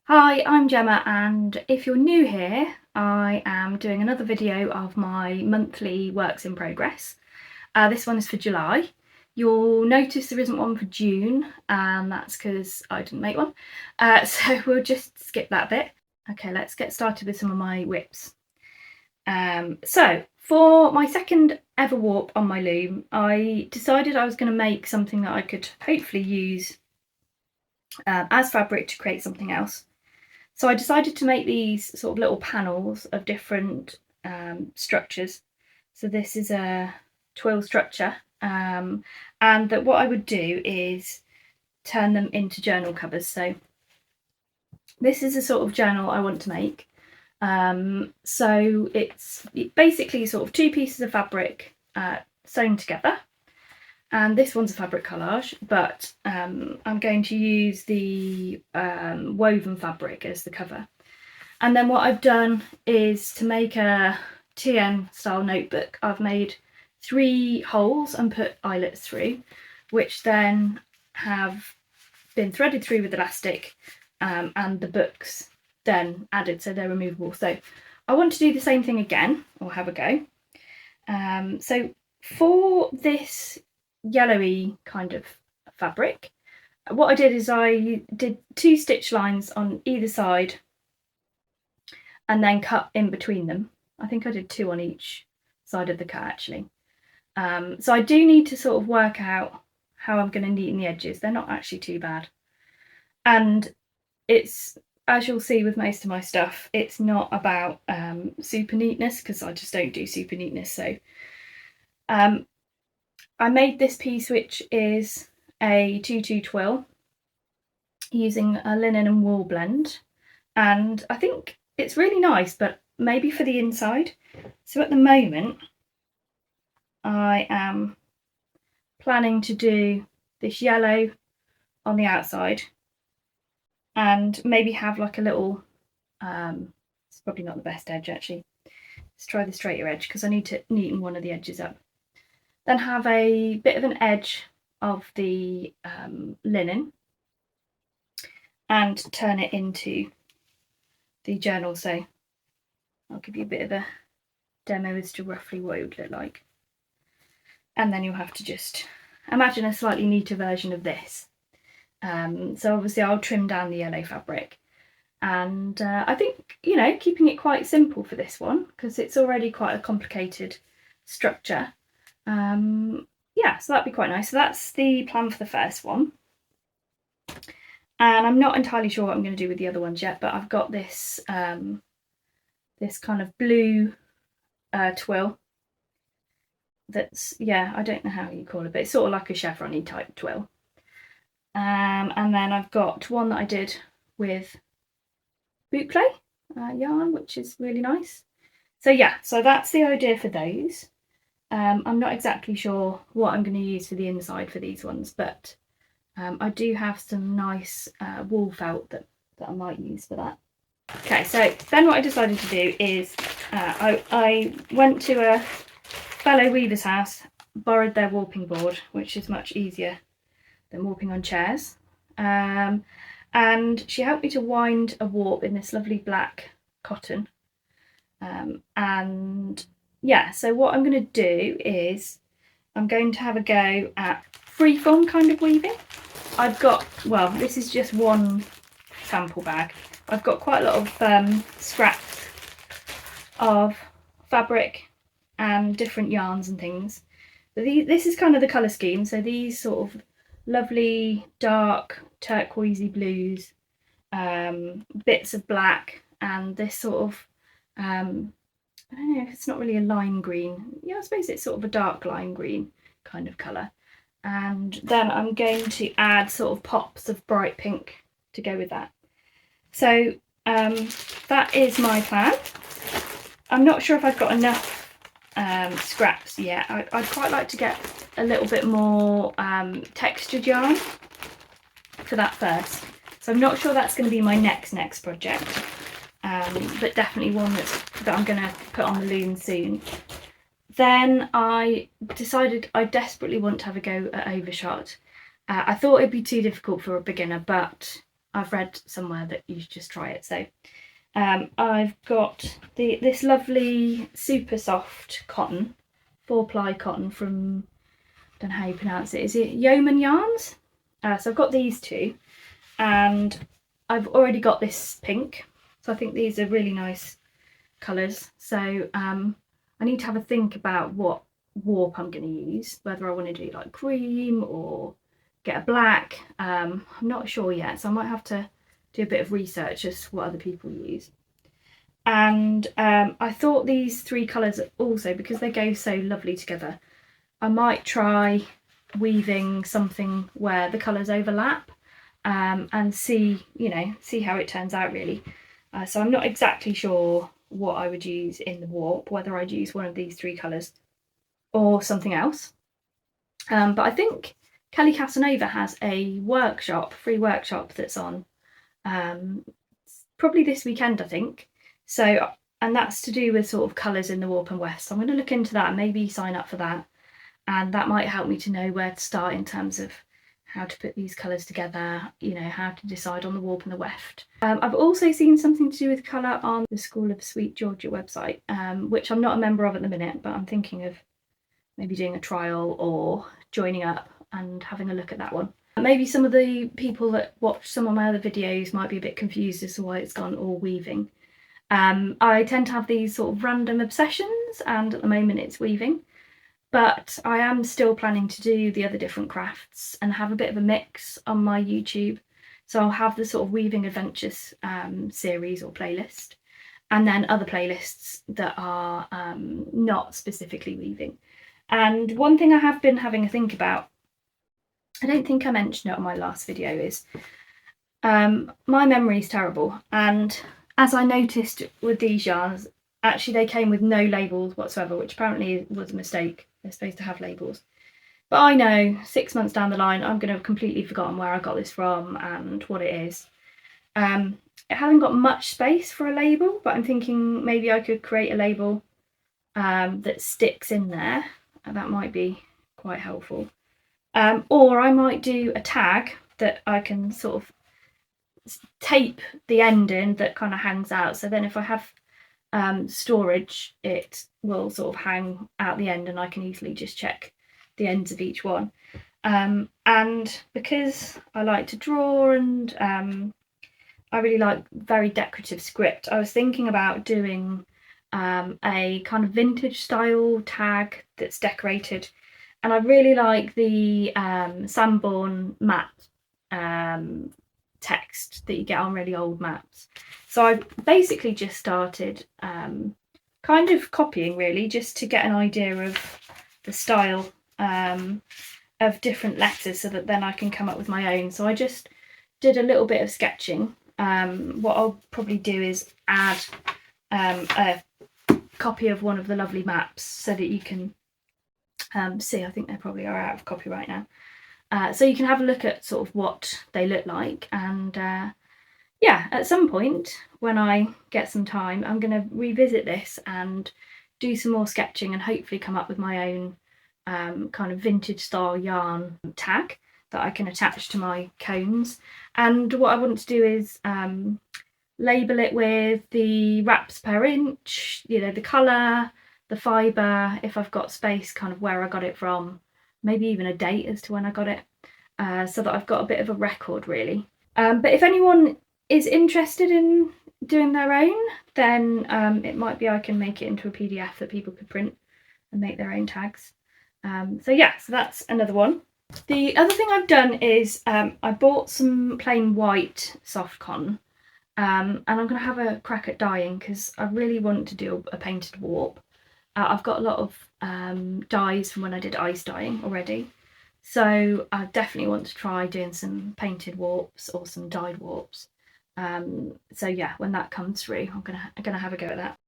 Hi, I'm Gemma, and if you're new here, I am doing another video of my monthly works in progress. This one is for July. You'll notice there isn't one for June, and that's because I didn't make one. So we'll just skip that bit. Okay, let's get started with some of my whips. So for my second ever warp on my loom, I decided I was going to make something that I could hopefully use as fabric to create something else. So I decided to make these sort of little panels of different structures. So this is a twill structure, and that what I would do is turn them into journal covers. So this is a sort of journal I want to make. So it's basically sort of two pieces of fabric sewn together. And this one's a fabric collage, but I'm going to use the woven fabric as the cover. And then what I've done is to make a TN style notebook, I've made 3 holes and put eyelets through, which then have been threaded through with elastic, and the books then added, so they're removable. So I want to do the same thing again, or have a go. So for this yellowy kind of fabric, what I did is I did 2 stitch lines on either side and then cut in between them. I think I did 2 on each side of the cut actually. So I do need to sort of work out how I'm going to neaten the edges. They're not actually too bad. And it's, as you'll see with most of my stuff, it's not about super neatness, because I just don't do super neatness. So I made this piece, which is a 2-2 twill using a linen and wool blend, and I think it's really nice, but maybe for the inside. So at the moment I am planning to do this yellow on the outside and maybe have like a little it's probably not the best edge actually. Let's try the straighter edge because I need to neaten one of the edges up. Then have a bit of an edge of the linen and turn it into the journal. So I'll give you a bit of a demo as to roughly what it would look like. And then you'll have to just imagine a slightly neater version of this. So obviously I'll trim down the yellow fabric. And I think, you know, keeping it quite simple for this one, because it's already quite a complicated structure. Yeah, so that'd be quite nice. So that's the plan for the first one. And I'm not entirely sure what I'm going to do with the other ones yet, but I've got this this kind of blue twill that's, yeah, I don't know how you call it, but it's sort of like a chevron-y type twill. And then I've got one that I did with boucle yarn, which is really nice. So yeah, so that's the idea for those. I'm not exactly sure what I'm going to use for the inside for these ones, but I do have some nice wool felt that I might use for that. Okay, so then what I decided to do is I went to a fellow weaver's house, borrowed their warping board, which is much easier than warping on chairs. And she helped me to wind a warp in this lovely black cotton. And yeah, so what I'm going to do is I'm going to have a go at freeform kind of weaving. I've got, well, this is just one sample bag. I've got quite a lot of scraps of fabric and different yarns and things. But this is kind of the colour scheme. So these sort of lovely dark turquoisey blues, bits of black, and this sort of I don't know if it's not really a lime green. Yeah, I suppose it's sort of a dark lime green kind of colour. And then I'm going to add sort of pops of bright pink to go with that. So that is my plan. I'm not sure if I've got enough scraps yet. I'd quite like to get a little bit more textured yarn for that first. So I'm not sure that's going to be my next project, but definitely one that I'm going to put on the loom soon. Then I decided I desperately want to have a go at overshot. I thought it'd be too difficult for a beginner, but I've read somewhere that you should just try it. So I've got this lovely super soft cotton, 4-ply cotton from, I don't know how you pronounce it. Is it Yeoman Yarns? So I've got these two, and I've already got this pink. So I think these are really nice colours. So I need to have a think about what warp I'm going to use, whether I want to do like cream or get a black. I'm not sure yet, so I might have to do a bit of research as to what other people use. And I thought these 3 colours also, because they go so lovely together, I might try weaving something where the colours overlap, and see how it turns out really. So I'm not exactly sure what I would use in the warp, whether I'd use one of these 3 colours or something else. But I think Kelly Casanova has a free workshop that's on probably this weekend, I think. So, and that's to do with sort of colours in the warp and weft. So I'm going to look into that and maybe sign up for that. And that might help me to know where to start in terms of how to put these colours together, how to decide on the warp and the weft. I've also seen something to do with colour on the School of Sweet Georgia website, which I'm not a member of at the minute, but I'm thinking of maybe doing a trial or joining up and having a look at that one. Maybe some of the people that watch some of my other videos might be a bit confused as to why it's gone all weaving. I tend to have these sort of random obsessions, and at the moment it's weaving. But I am still planning to do the other different crafts and have a bit of a mix on my YouTube. So I'll have the sort of Weaving Adventures series or playlist, and then other playlists that are not specifically weaving. And one thing I have been having a think about, I don't think I mentioned it on my last video, is my memory is terrible. And as I noticed with these yarns, actually they came with no labels whatsoever, which apparently was a mistake. They're supposed to have labels. But I know 6 months down the line, I'm going to have completely forgotten where I got this from and what it is. It hasn't got much space for a label, but I'm thinking maybe I could create a label that sticks in there. That might be quite helpful. Or I might do a tag that I can sort of tape the end in that kind of hangs out. So then if I have storage, it will sort of hang out the end and I can easily just check the ends of each one. And because I like to draw and I really like very decorative script, I was thinking about doing a kind of vintage style tag that's decorated. And I really like the Sanborn matte text that you get on really old maps. So I basically just started kind of copying really, just to get an idea of the style of different letters so that then I can come up with my own. So I just did a little bit of sketching. What I'll probably do is add a copy of one of the lovely maps so that you can see. I think they probably are out of copy right now. So you can have a look at sort of what they look like, and yeah, at some point when I get some time, I'm going to revisit this and do some more sketching and hopefully come up with my own kind of vintage style yarn tag that I can attach to my cones. And what I want to do is label it with the wraps per inch, the colour, the fibre, if I've got space, kind of where I got it from, maybe even a date as to when I got it, so that I've got a bit of a record really. But if anyone is interested in doing their own, then it might be I can make it into a PDF that people could print and make their own tags. So yeah, so that's another one. The other thing I've done is I bought some plain white soft cotton, and I'm going to have a crack at dyeing because I really want to do a painted warp. I've got a lot of dyes from when I did ice dyeing already, so I definitely want to try doing some painted warps or some dyed warps. So yeah, when that comes through, I'm gonna have a go at that.